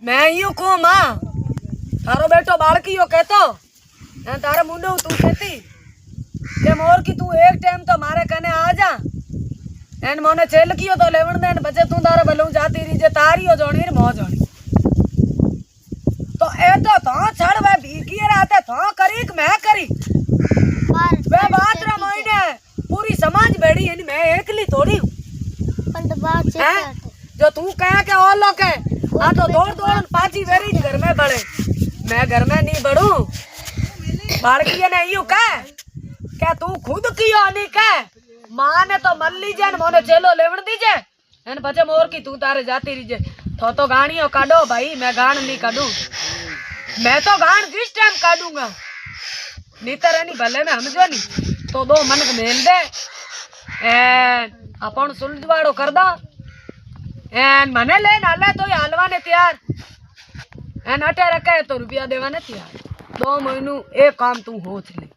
मैं यूं को मां थारो बेटो बालकी यो कहतो एन तारे मुंडो तू कहती के मोर की तू एक टाइम तो मारे कने आ जा एन मोने छेल कियो तो लेवण दे बचे तू तारे बलू जाती रही जे तारियो जोणी मो जोणी तो ए तो छड़ वे भीगी रहते तो करी मैं करी वे बात रे महीने पूरी समाज बैठी है मैं एकली थोड़ी जो तू कह के और लोग है हाँ तो दौड़ पाची वेरी घर में बढ़े मैं घर में नहीं बढ़ू बालकी ने यूं कह क्या तू खुद कियो नहीं कह मां ने तो मन लीजे न मोने चेलो लेवण दीजे एन बचे मोर की तू तारे जाती रहीजे तो गाणियों काढो भाई मैं गाण नहीं काढू मैं तो गाण जिस टाइम काढूंगा नीतर नहीं भले में समझो नहीं तो दो मन मेल दे एन अपन सुलझवाड़ो कर दो एन मने ले नाले तो हालवा ने तैयार एन अटे रखे तो रुपया देवा ने तैयार 2 महीनू एक काम तू होच ले।